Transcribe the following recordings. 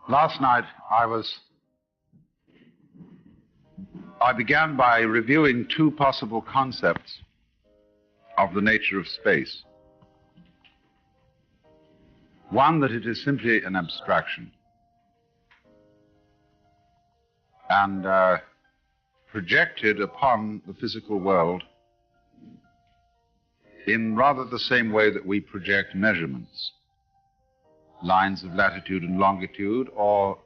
Last night I began by reviewing two possible concepts of the nature of space. One, that it is simply an abstraction and projected upon the physical world in rather the same way that we project measurements, lines of latitude and longitude, or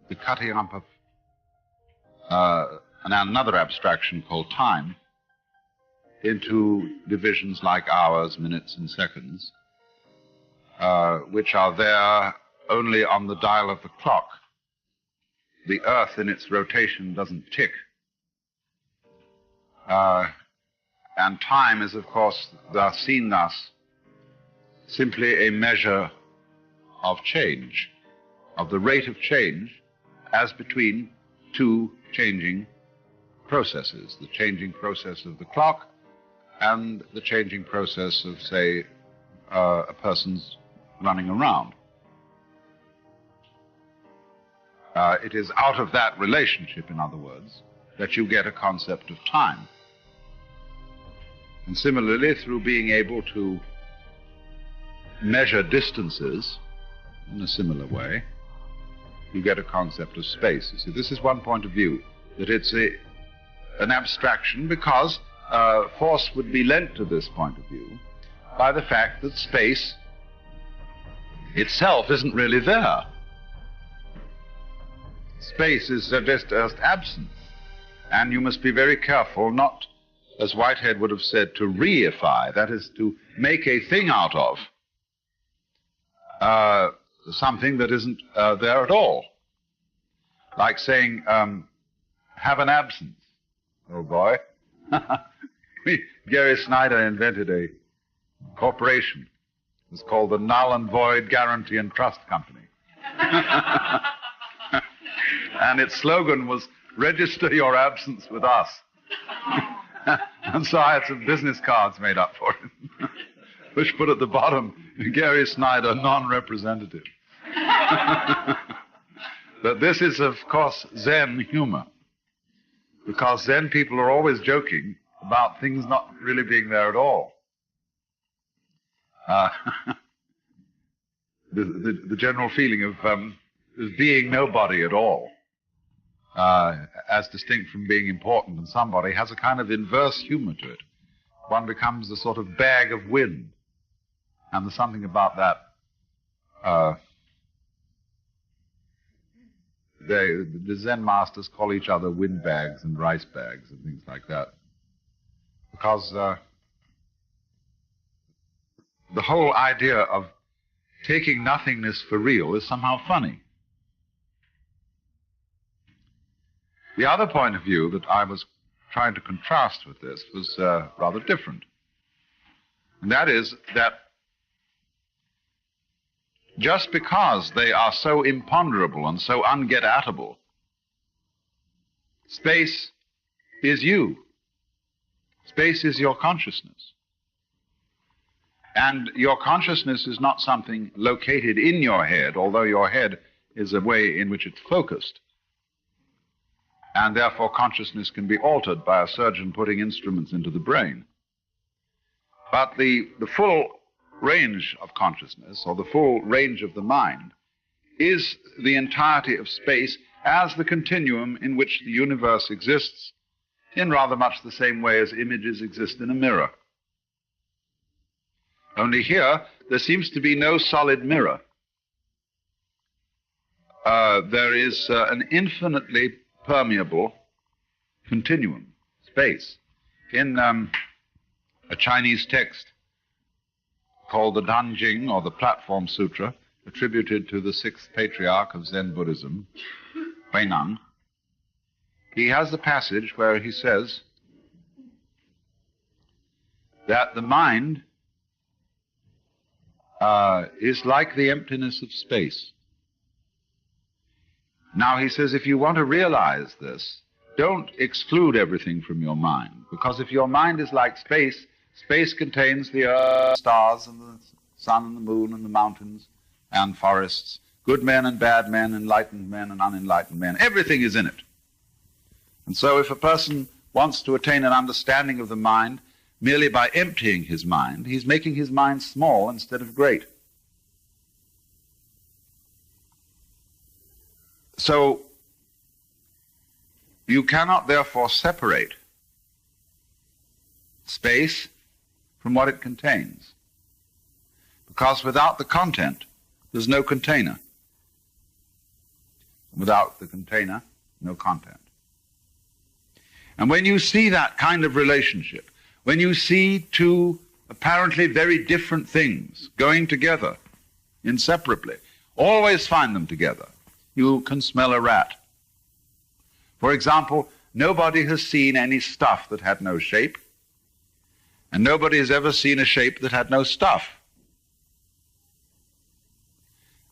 the cutting up of another abstraction called time into divisions like hours, minutes, and seconds, which are there only on the dial of the clock. The Earth in its rotation doesn't tick. And time is, of course, seen thus simply a measure of change, of the rate of change as between two changing processes, the changing process of the clock and the changing process of, say, a person's running around. It is out of that relationship, in other words, that you get a concept of time. And similarly, through being able to measure distances in a similar way, you get a concept of space. You see, this is one point of view, that it's an abstraction because force would be lent to this point of view by the fact that space itself isn't really there. Space is just absent, and you must be very careful not, as Whitehead would have said, to reify, that is, to make a thing out of something that isn't there at all. Like saying, have an absence. Oh boy. Gary Snyder invented a corporation. It was called the Null and Void Guarantee and Trust Company. And its slogan was, register your absence with us. And so I had some business cards made up for it, which put at the bottom, Gary Snyder, non-representative. But this is, of course, Zen humor, because Zen people are always joking about things not really being there at all. The general feeling of being nobody at all, as distinct from being important and somebody, has a kind of inverse humor to it. One becomes a sort of bag of wind, and there's something about that. The Zen masters call each other windbags and rice bags and things like that, because the whole idea of taking nothingness for real is somehow funny. The other point of view that I was trying to contrast with this was rather different. And that is that just because they are so imponderable and so unget-atable, space is you. Space is your consciousness. And your consciousness is not something located in your head, although your head is a way in which it's focused. And therefore consciousness can be altered by a surgeon putting instruments into the brain. But the full range of consciousness, or the full range of the mind, is the entirety of space as the continuum in which the universe exists, in rather much the same way as images exist in a mirror. Only here, there seems to be no solid mirror. There is an infinitely permeable continuum, space. In a Chinese text called the Danjing, or the Platform Sutra, attributed to the sixth patriarch of Zen Buddhism, Huineng, he has the passage where he says that the mind is like the emptiness of space. Now, he says, if you want to realize this, don't exclude everything from your mind, because if your mind is like space, space contains the earth, stars, and the sun, and the moon, and the mountains, and forests, Good men and bad men, enlightened men and unenlightened men. Everything is in it. And so if a person wants to attain an understanding of the mind merely by emptying his mind, he's making his mind small instead of great. So you cannot therefore separate space from what it contains, because without the content, there's no container. Without the container, no content. And when you see that kind of relationship, when you see two apparently very different things going together inseparably, always find them together, you can smell a rat. For example, nobody has seen any stuff that had no shape, and nobody has ever seen a shape that had no stuff.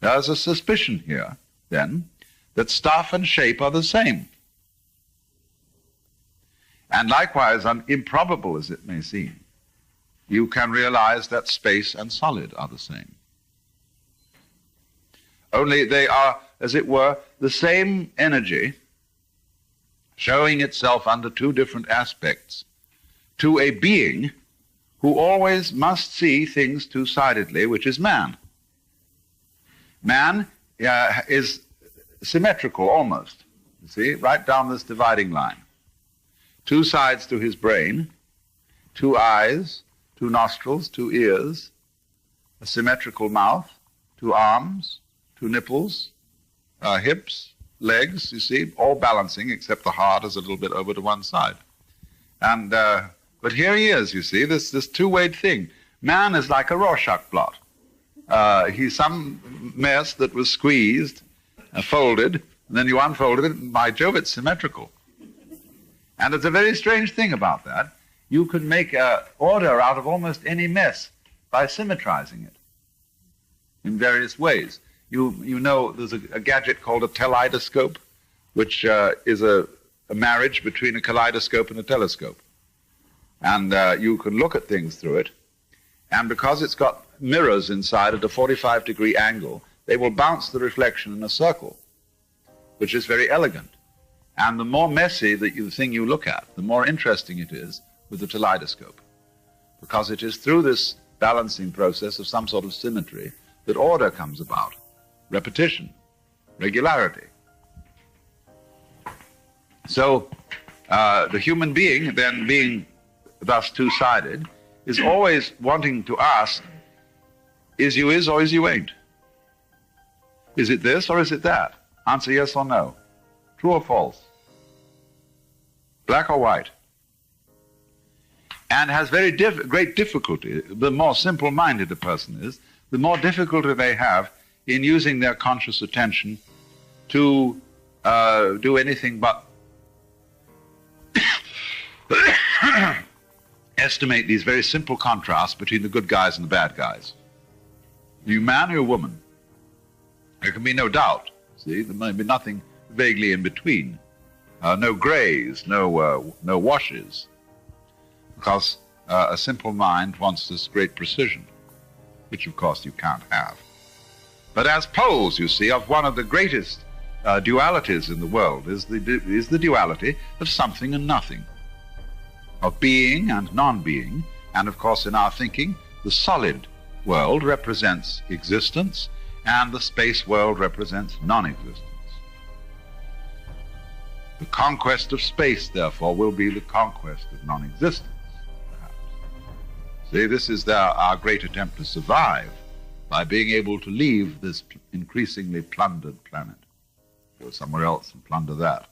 There's a suspicion here, then, that stuff and shape are the same. And likewise, improbable as it may seem, you can realize that space and solid are the same. Only they are, as it were, the same energy showing itself under two different aspects to a being who always must see things two-sidedly, which is man. Man is symmetrical almost, you see, right down this dividing line. Two sides to his brain, two eyes, two nostrils, two ears, a symmetrical mouth, two arms, two nipples, hips, legs, you see, all balancing except the heart is a little bit over to one side. And but here he is, you see, this two-way thing. Man is like a Rorschach blot. He's some mess that was squeezed, folded, and then you unfolded it, and by Jove, it's symmetrical. And it's a very strange thing about that. You can make order out of almost any mess by symmetrizing it in various ways. You know there's a gadget called a teleidoscope, which is a marriage between a kaleidoscope and a telescope. And you can look at things through it, and because it's got mirrors inside at a 45-degree angle, they will bounce the reflection in a circle, which is very elegant. And the more messy the thing you look at, the more interesting it is with the teleidoscope, because it is through this balancing process of some sort of symmetry that order comes about, repetition, regularity. So the human being, then being thus two-sided, is always wanting to ask, is you is or is you ain't? Is it this or is it that? Answer yes or no. True or false? Black or white? And has very great difficulty. The more simple-minded a person is, the more difficulty they have in using their conscious attention to do anything but estimate these very simple contrasts between the good guys and the bad guys. You man or you woman? There can be no doubt. See, there may be nothing vaguely in between. No grays, no washes, because a simple mind wants this great precision, which of course you can't have. But as poles, you see, of one of the greatest dualities in the world is the duality of something and nothing, of being and non-being. And of course in our thinking, the solid world represents existence and the space world represents non-existence. The conquest of space, therefore, will be the conquest of non-existence, perhaps. See, this is our great attempt to survive by being able to leave this increasingly plundered planet, go somewhere else and plunder that.